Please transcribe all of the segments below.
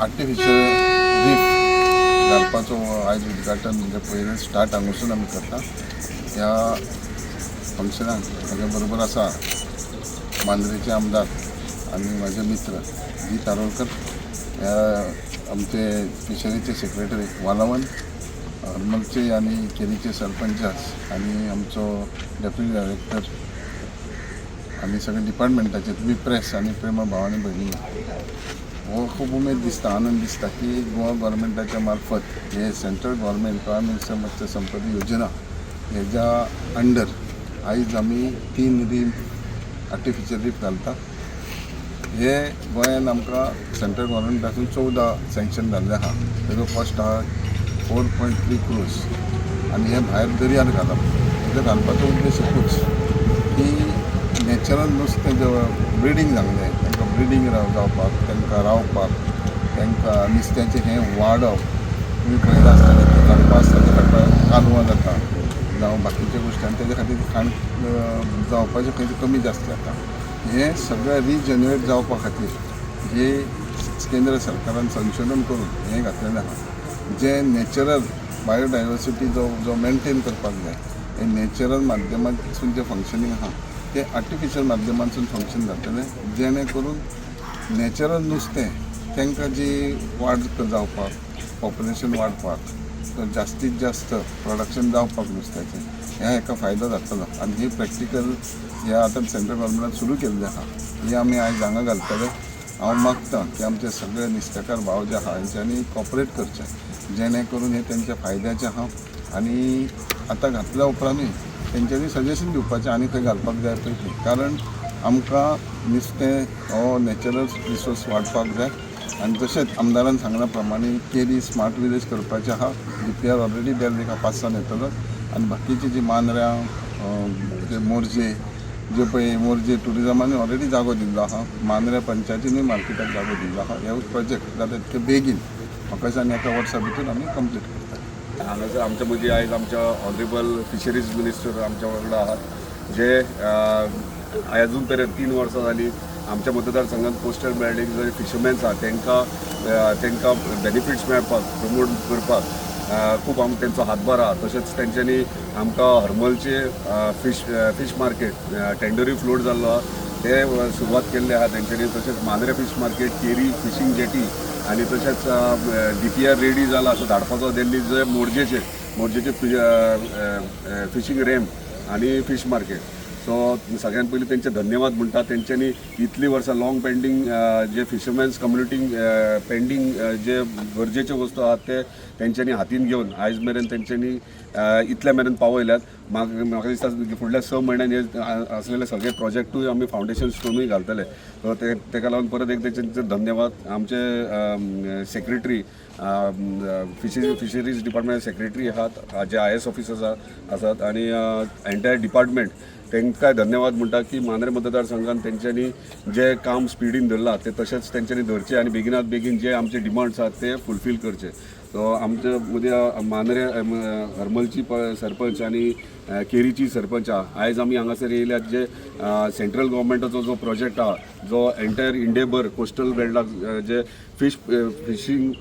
Artificial reef घालपाचो आयज उद्घाटन म्हणजे पयलें स्टार्ट हांगसून आमी करता। ह्या फंक्शनाक म्हाज्या बरोबर आसा मांद्रेचे आमदार आनी म्हाजे मित्र जी तारोळकर, आमचे फिशरीचे सेक्रेटरी वालावन, हरमलचे आनी केरीचे सरपंच आनी आमचो डेप्युटी डायरेक्टर आनी सगळे डिपार्टमेंटाचे तुम्ही प्रेस आनी प्रेमा भाव आनी भयणी, हो खूब उमेद दिसता, आनंद दिसता की गोवा गव्हर्मेंटाच्या मार्फत हे सेंट्रल गव्हर्मेंट प्रायम मिनिस्टर मत्स्य संपदा योजना हेज्या अंडर आयज आमी 3 रीफ आर्टिफिशियल रीफ घालता। हे गोंयान आमकां सेंट्रल गव्हर्मेंटासून 14 सँक्शन जाल्ले आहा। तेजो कॉस्ट आहा 4.3 crores आनी हे भायर दर्यार घालप। हेजो घालपाचो उद्देश एकूच की नॅचरल नुस्तें ब्रिडींग जावंक जाय, तांकां ब्रिडींग जावपाक, तांकां रावपाक, तांकां नुस्त्याचें हें वाडप। तुमी पळयलां आसतलें की काणकोण आसता ते फाटल्यान कालवां जाता जावं बाकीच्या गोश्टी आनी तेजे खातीर खाण जावपाचें खंय कमी जास्त जाता। हें सगळें रिजनरेट जावपा खातीर जे केंद्र सरकारान संशोधन करून हें घातलेलें आहा, जे नॅचरल बायोडायवर्सिटी जो मेंटेन करपाक जाय, हे नॅचरल माध्यमांतसून जे फंक्शनींग आहा ते आर्टिफिशियल माध्यमांतसून फंक्शन जातलें, जेणे करून नॅचरल नुस्तें तांकां जी वाड जावपाक, पॉप्युलेशन वाडपाक, जास्तीत जास्त प्रोडक्शन जावपाक नुस्त्याचें ह्या हेका फायदो जातलो। आनी ही प्रॅक्टिकल हे आतां सेंट्रल गव्हर्मेंटान सुरू केल्लें आहा, ही आमी आयज हांगा घालतले। हांव मागतां की आमचे सगळे नुस्तेकार भाव जे आहा हेंच्यांनी कॉपरेट करचें, जेणे करून हे तेंच्या फायद्याचें आहा। आनी आतां घातल्या उपरांतूय तेंच्यांनी सजेशन दिवपाचें आनी खंय घालपाक जाय पळय, कारण आमकां नुस्तें हो नॅचरल रिसोर्स वाडपाक जाय। आनी तशेंच आमदारान सांगल्या प्रमाणे केरी स्मार्ट विलेज करपाचें आहा। DPR ऑलरेडी देल 5 येतलो आनी बाकीची जी मांद्र्या मोरजे जे पळय मोरजे टुरिजमानूय ऑलरेडी जागो दिल्लो आहा, मांद्र्या पंचायतीनूय मार्केटाक जागो दिल्लो आहा। हे प्रोजेक्ट जाता तितके बेगीन म्हाका दिसता आनी 1 वर्सा भितर आमी कंप्लीट करता। हांगासर आमच्या मदीं आयज आमच्या ऑनरेबल फिशरीज मिनिस्टर आमच्या वांगडा आहात, जे अजून पर्यंत 3 वर्सां जालीं आमच्या मतदारसंघात कोस्टल बेल्टीक जे फिशरमॅन्स आहा तांकां बेनिफिट्स मेळपाक, प्रमोट करपाक खूब तेंचो हातभार आहा। तशेंच तेंच्यांनी आमकां हरमलचे फीश मार्केट टेंडरूय फ्लोट जाल्लो आहा, ते सुरवात केल्ले आहा तेंच्यांनी। तशेंच Mandrem fish market, Keri fishing jetty आनी तशेंच DPR रेडी जाला असो धाडपाचो दिल्ली जे मोरजेचे फिशींग रॅम्प आनी फीश मार्केट। सो सगळ्यात पयलीं तेंचे धन्यवाद म्हणटा। तेंच्यांनी इतली वर्सां लॉंग पेंडींग जे फिशरमॅन्स कम्युनिटींक पेंडींग जे गरजेच्यो वस्तू आहात ते तेंच्यांनी हातीन घेवन आयज मेरेन तेंच्यांनी इतल्या मेरेन पावयल्यात। म्हाका दिसता फुडल्या 6 म्हयन्यांनी आसलेले सगळे प्रोजेक्टूय आमी फावंडेशन स्टोनूय घालतले। सो तेका लागून परत एक तेंचे धन्यवाद। आमचे सेक्रेटरी फिशरीज डिपार्टमेंट सेक्रेटरी आहात, जे IS ऑफिसर्स आसात आनी एंटायर डिपार्टमेंट तांकां धन्यवाद म्हणटा की मांद्रे मतदारसंघात तेंच्यांनी जे काम स्पिडीन धरलां ते तशेंच तेंच्यांनी धरचें आनी बेगिनात बेगीन जे आमचे डिमांड्स आहात ते फुलफील करचे। सो आमच्या मदीं मांद्रे हरमलची सरपंच आनी केरीची सरपंच आहा। आयज आमी हांगासर येयल्यात जे सेंट्रल गव्हर्मेंटाचो जो प्रोजेक्ट आहा, जो एंटायर इंडियाभर कोस्टल बेल्टाक जे फिशींग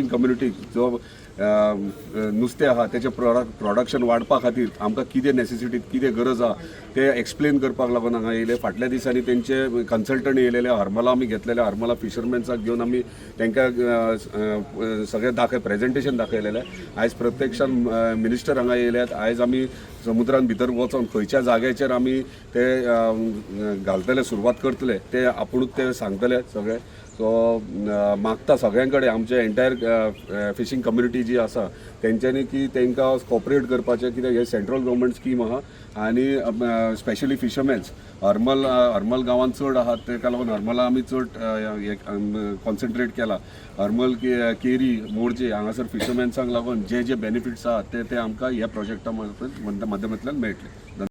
कम्युनिटीक जो नुस्तें आहा तेचें प्रोडक्शन वाडपा खातीर आमकां कितें नेसेसिटी, कितें गरज आहा ते एक्सप्लेन करपाक लागून हांगा येयले। फाटल्या दिसांनी तेंचे कन्सल्टंट येयलेले, हरमला आमी घेतलेले, हरमला फिशरमॅन्साक घेवन आमी तांकां सगळें प्रेजेंटेशन दाखयलेलें। आयज प्रत्यक्षान मिनिस्टर हांगा येयल्यात। आयज आमी समुद्रान भितर वचोन खंयच्या जाग्याचेर आमी ते घालतले, सुरवात करतले ते आपुणूच ते सांगतले सगळे। सो मागता सगळ्यां कडेन आमचे एंटायर फिशींग कम्युनिटी जी आसा तेंच्यांनी की तांकां कॉपरेट करपाचें, कित्याक हे सेंट्रल गव्हर्मेंट स्कीम आहा आनी स्पेशली फिशरमॅन्स हरमल गांवांत चड आहात, ताका लागून हरमला आमी चड कॉन्सन्ट्रेट केला। हरमल केरी मोरजे हांगासर फिशरमॅन्सांक लागून जे जे बेनिफिट्स आहात ते आमकां ह्या प्रोजेक्टा माध्यमांतल्यान मेळटले।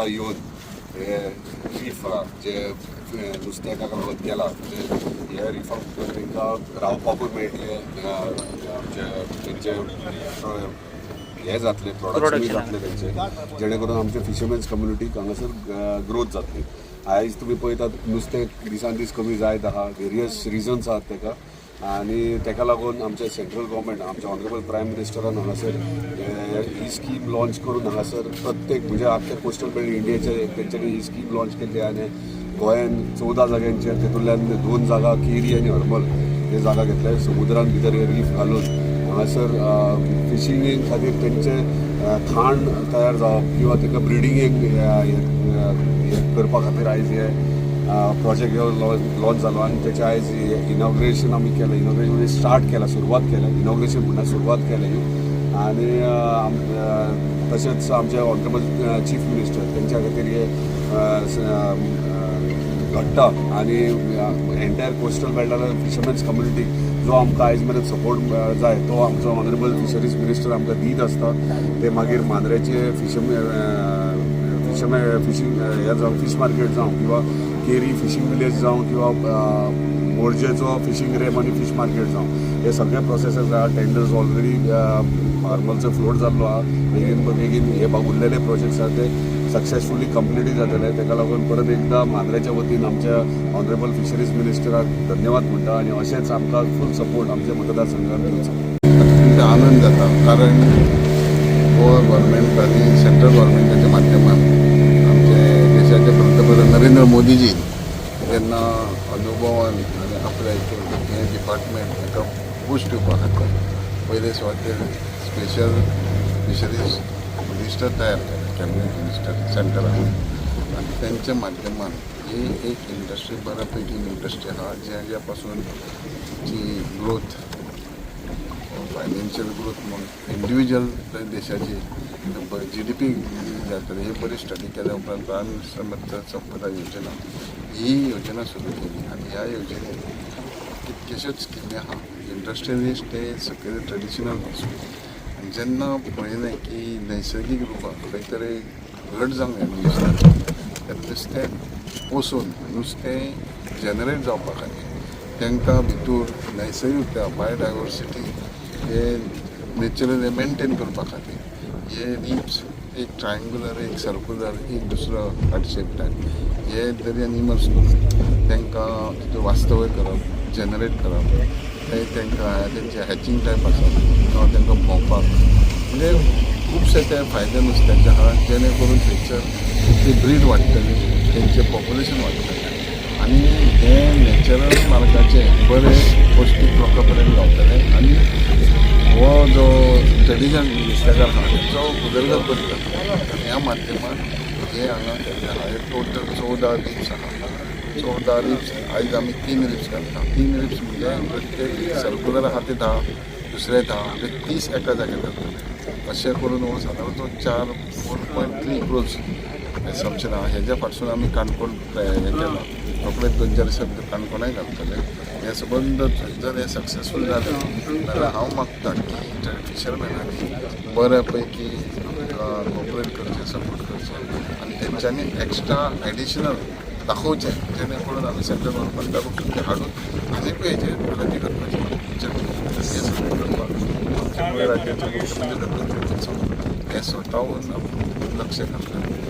स्वता येवन हे रीफ जे नुस्त्याक वध केला हे रिफा भितर तांकां रावपाकूय मेळटलें तेंचे हे जातले प्रोडक्शन जातले तेंचे जेणे करून आमचे फिशरमॅन्स कम्युनिटीक हांगासर ग्रोथ जातली. आयज तुमी पळयतात नुस्तें दिसान दीस कमी जायत आहा, वेरियस रिजन्स आहात तेका आनी तेका लागून आमचे सेंट्रल गव्हर्मेंट आमच्या ऑनरेबल प्रायम मिनिस्टरान हांगासर ही स्कीम लॉन्च करून हांगासर प्रत्येक म्हणजे आख्या कोस्टल बेल्ट इंडियेचे तेंच्यांनी ही स्कीम लॉन्च केल्ली आनी गोंयान 14 जाग्यांचेर तितूंतल्यान 2 जागा केरी आनी हरमल हे जागा घेतल्या समुद्रान भितर हे रीफ घालून हांगासर फिशिंगे खातीर तेंचे खाण तयार जावप किंवा तेका ब्रिडींगेक हे करपा खातीर आयज हे प्रोजेक्ट लॉन्च जालो आनी तेचे आयज इनॉग्रेशन आमी केलें. इनॉग्रेशन म्हणजे स्टार्ट केला, सुरवात केल्या. इनॉग्रेशन म्हणल्यार सुरवात केली आनी तशेंच आमचे ऑनरेबल चीफ मिनिस्टर तेंच्या खातीर हे घडटा आनी एंटायर कोस्टल बेल्टार फिशरमॅन्स कम्युनिटीक जो आमकां आयज मेरेन सपोर्ट जाय तो आमचो ऑनरेबल फिशरीज मिनिस्टर आमकां दीत आसता. ते मागीर मांद्रेचे फिशींग हे जावं फीश मार्केट जावं किंवा केरी फिशींग विलेज जावं किंवा मोरजेचो फिशींग रेम आनी फीश मार्केट जावं हे सगळे प्रोसेसीस आहा. टेंडर्स ऑलरेडी हरमलचो फ्लोट जाल्लो आहा. बेगीन हे उरलेले प्रोजेक्ट्स आहा ते सक्सेसफुली कंप्लीट जातले. ताका लागून परत एकदा मांद्रेच्या वतीन आमच्या ऑनरेबल फिशरीज मिनिस्टराक धन्यवाद म्हणटा आनी अशेंच आमकां फूल सपोर्ट आमच्या मतदारसंघात दिवचो. आनंद जाता कारण गोवा गव्हर्मेंट आनी सेंट्रल गव्हर्मेंटाच्या माध्यमान आमचे देशाचे पंतप्रधान नरेंद्र मोदीजी जेन्ना अनुभवान आनी आपल्या हे डिपार्टमेंट हाका बूस्ट दिवपा खातीर पयले सुवातेर स्पेशल फिशरीज मिनिस्टर तयार केले, कॅबिनेट मिनिस्टर सेंटरान आनी तेंच्या माध्यमान ही एक इंडस्ट्री बऱ्यापैकी इंडस्ट्री आहा ज्या पासून जी ग्रोथ फायनान्शियल ग्रोथ म्हणून इंडिविज्युअल देशाची GDP जातली ही बरी स्टडी केल्या उपरांत प्रधानमंत्री मत्स्य संपदा योजना ही योजना सुरू केली आनी ह्या योजनेत कितकेश्योच स्किमी आहा. इंडस्ट्रियलिस्ट ते सगळे ट्रेडिशनल पासून आनी जेन्ना पळयलें की नैसर्गीक रुपान खंय तरी घट जावंक जाय नुस्त्याक नुस्तें पोसून नुस्तें जनरेट जावपा खातीर तांकां भितूर नैसर्गिकता बायोडायवर्सिटी हे नॅचरल मेंटेन करपा खातीर हे रीफ्स एक ट्रायंगुलर एक सर्कुलर एक दुसरो हार्ट शेप टायप हे दर्या एनिमल्स तांकां तितून वास्तवय करप जनरेट करप ते तांकां तेंचे हॅचिंग टायप आसा किंवा तांकां भोंवपाक म्हणजे खुबशे ते फायदे नुस्त्याचे आहा जेणे करून थंयसर ती ब्रीड वाडटली तेंचें पॉप्युलेशन वाडटलें आनी हे नॅचरल मार्गाचे बरे पौश्टीक लोकां पर्यंत गावतले आनी हो जो ट्रेडिशन नुस्तेकार आहा तेचो उदरगत करता. ह्या माध्यमान हे हांगा केल्ले आहा हे टोटल 14 रीफ्स आहा. 14 रीफ्स आयज आमी 3 रीफ्स घालता. 3 रीफ्स म्हणजे प्रत्येक सर्कुलर आहा ते 10 दुसरे 10 म्हणजे 30 एका जाग्यार घालतले. अशें करून हो सादारण 4.3 crores एसम्पशन आहा. हेज्या फाटसून आमी काणकोण हे केला रोखडेच 2-4 दिसां भितर काणकोणाय घालतले. हे संबंद जर हे सक्सेसफूल जालें जाल्यार हांव मागता की फिशरमॅनांनी बऱ्या पैकी कॉपरेट करचें सपोर्ट करचें आनी तेंच्यांनी एक्स्ट्रा एडिशनल दाखोवचें जेणे करून आमी सेंट्रल गव्हर्मेंटाक हाडून आनीकूय हेजेर प्रगती करपाची हे सगळें करपाक राज्याचे मुख्यमंत्री हे स्वताहून लक्ष घालतात.